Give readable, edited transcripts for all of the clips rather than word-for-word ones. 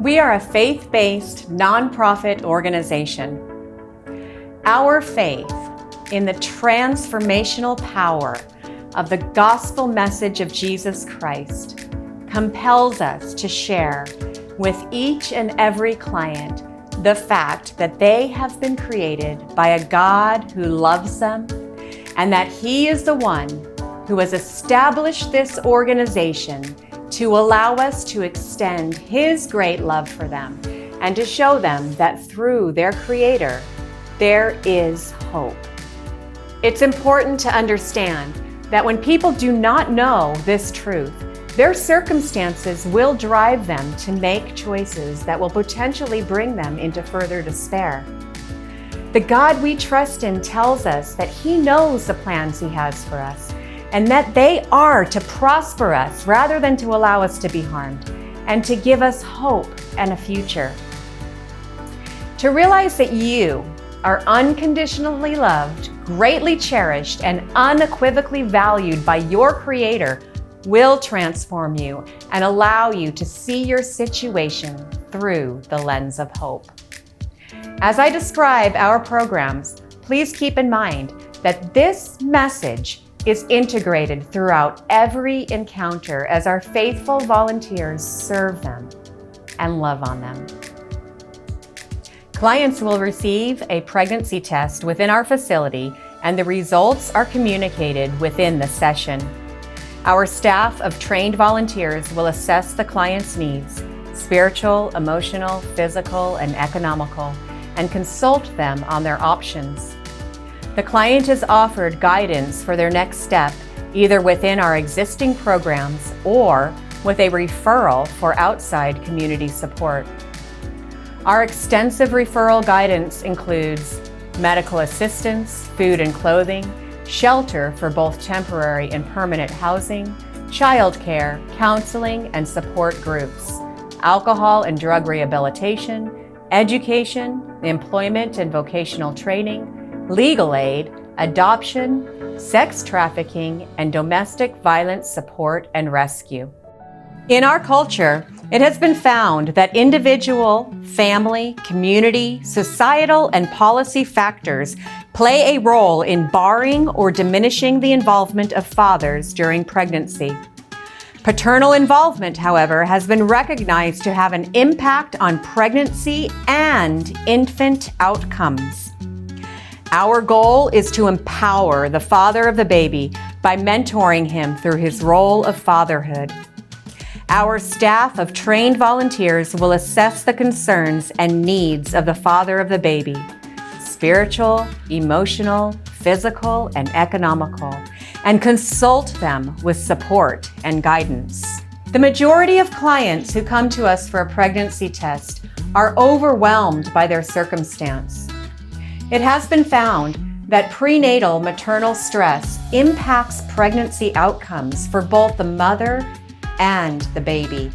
We are a faith-based, nonprofit organization. Our faith in the transformational power of the gospel message of Jesus Christ compels us to share with each and every client the fact that they have been created by a God who loves them and that He is the one who has established this organization to allow us to extend His great love for them and to show them that through their Creator, there is hope. It's important to understand that when people do not know this truth, their circumstances will drive them to make choices that will potentially bring them into further despair. The God we trust in tells us that He knows the plans He has for us, and that they are to prosper us rather than to allow us to be harmed, and to give us hope and a future. To realize that you are unconditionally loved, greatly cherished, and unequivocally valued by your Creator will transform you and allow you to see your situation through the lens of hope. As I describe our programs, please keep in mind that this message is integrated throughout every encounter as our faithful volunteers serve them and love on them. Clients will receive a pregnancy test within our facility, and the results are communicated within the session. Our staff of trained volunteers will assess the client's needs, spiritual, emotional, physical, and economical, and consult them on their options. The client is offered guidance for their next step, either within our existing programs or with a referral for outside community support. Our extensive referral guidance includes medical assistance, food and clothing, shelter for both temporary and permanent housing, childcare, counseling and support groups, alcohol and drug rehabilitation, education, employment and vocational training, legal aid, adoption, sex trafficking, and domestic violence support and rescue. In our culture, it has been found that individual, family, community, societal, and policy factors play a role in barring or diminishing the involvement of fathers during pregnancy. Paternal involvement, however, has been recognized to have an impact on pregnancy and infant outcomes. Our goal is to empower the father of the baby by mentoring him through his role of fatherhood. Our staff of trained volunteers will assess the concerns and needs of the father of the baby, spiritual, emotional, physical, and economical, and consult them with support and guidance. The majority of clients who come to us for a pregnancy test are overwhelmed by their circumstance. It has been found that prenatal maternal stress impacts pregnancy outcomes for both the mother and the baby.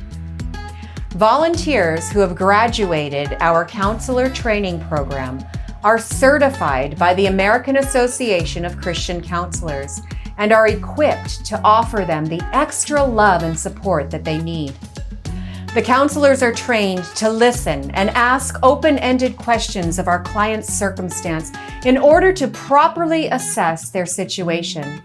Volunteers who have graduated our counselor training program are certified by the American Association of Christian Counselors and are equipped to offer them the extra love and support that they need. The counselors are trained to listen and ask open-ended questions of our client's circumstance in order to properly assess their situation.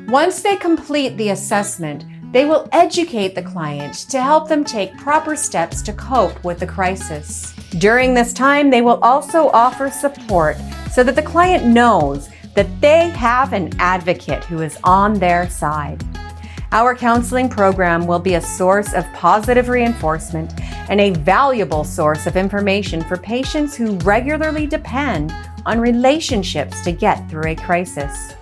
Once they complete the assessment, they will educate the client to help them take proper steps to cope with the crisis. During this time, they will also offer support so that the client knows that they have an advocate who is on their side. Our counseling program will be a source of positive reinforcement and a valuable source of information for patients who regularly depend on relationships to get through a crisis.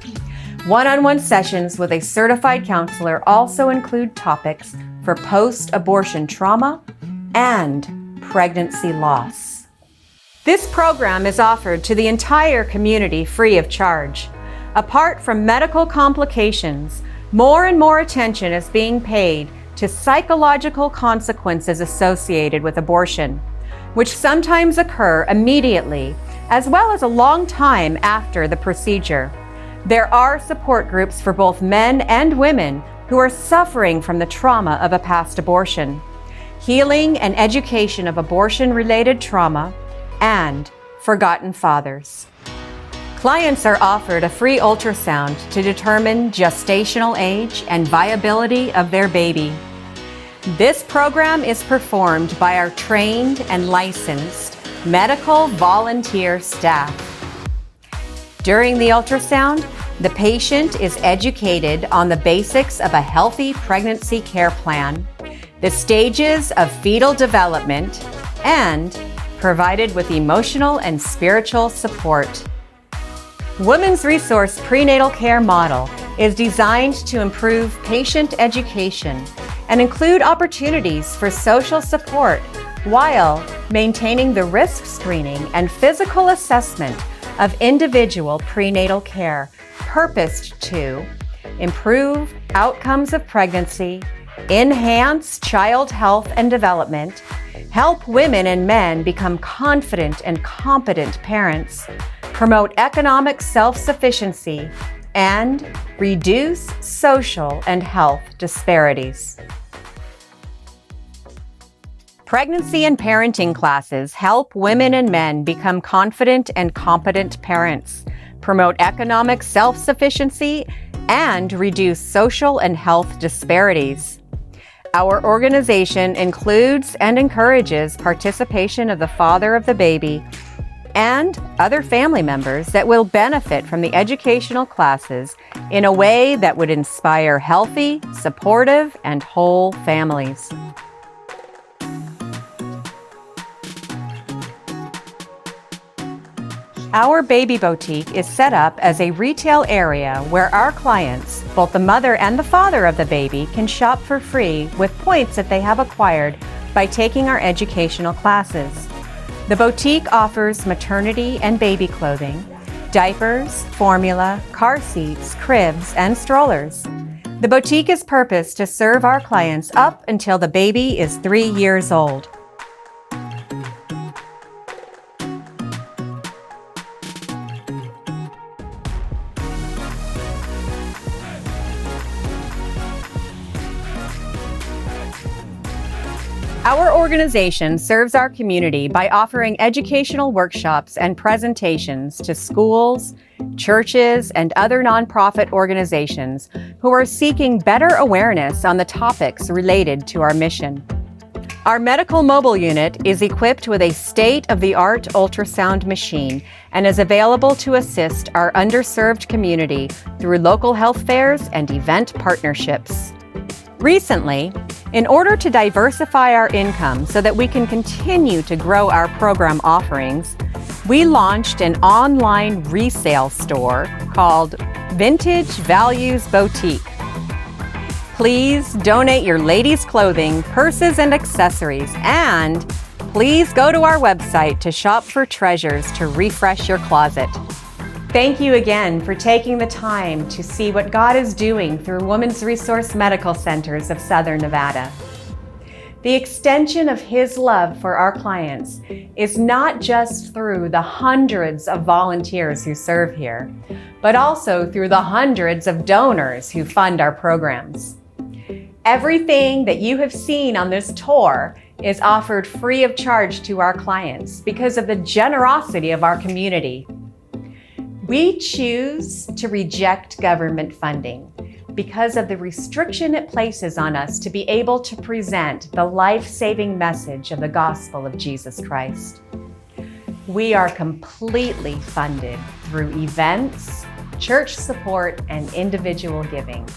One-on-one sessions with a certified counselor also include topics for post-abortion trauma and pregnancy loss. This program is offered to the entire community free of charge. Apart from medical complications, more and more attention is being paid to psychological consequences associated with abortion, which sometimes occur immediately, as well as a long time after the procedure. There are support groups for both men and women who are suffering from the trauma of a past abortion. healing and education of abortion-related trauma, and forgotten fathers. Clients are offered a free ultrasound to determine gestational age and viability of their baby. This program is performed by our trained and licensed medical volunteer staff. During the ultrasound, the patient is educated on the basics of a healthy pregnancy care plan, the stages of fetal development, and provided with emotional and spiritual support. Women's Resource Prenatal Care Model is designed to improve patient education and include opportunities for social support while maintaining the risk screening and physical assessment of individual prenatal care, purposed to improve outcomes of pregnancy, enhance child health and development, help women and men become confident and competent parents, promote economic self-sufficiency, and reduce social and health disparities. Pregnancy and parenting classes help women and men become confident and competent parents, promote economic self-sufficiency, and reduce social and health disparities. Our organization includes and encourages participation of the father of the baby and other family members that will benefit from the educational classes in a way that would inspire healthy, supportive, and whole families. Our baby boutique is set up as a retail area where our clients, both the mother and the father of the baby, can shop for free with points that they have acquired by taking our educational classes. The boutique offers maternity and baby clothing, diapers, formula, car seats, cribs, and strollers. The boutique is purposed to serve our clients up until the baby is 3 years old. Our organization serves our community by offering educational workshops and presentations to schools, churches, and other nonprofit organizations who are seeking better awareness on the topics related to our mission. Our medical mobile unit is equipped with a state-of-the-art ultrasound machine and is available to assist our underserved community through local health fairs and event partnerships. Recently, in order to diversify our income so that we can continue to grow our program offerings, we launched an online resale store called Vintage Values Boutique. Please donate your ladies' clothing, purses, and accessories, and please go to our website to shop for treasures to refresh your closet. Thank you again for taking the time to see what God is doing through Women's Resource Medical Centers of Southern Nevada. The extension of His love for our clients is not just through the hundreds of volunteers who serve here, but also through the hundreds of donors who fund our programs. Everything that you have seen on this tour is offered free of charge to our clients because of the generosity of our community. We choose to reject government funding because of the restriction it places on us to be able to present the life-saving message of the gospel of Jesus Christ. We are completely funded through events, church support, and individual giving.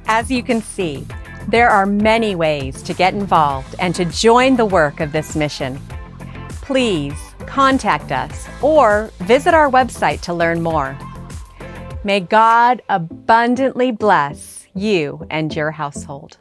As you can see, there are many ways to get involved and to join the work of this mission. Please contact us or visit our website to learn more. May God abundantly bless you and your household.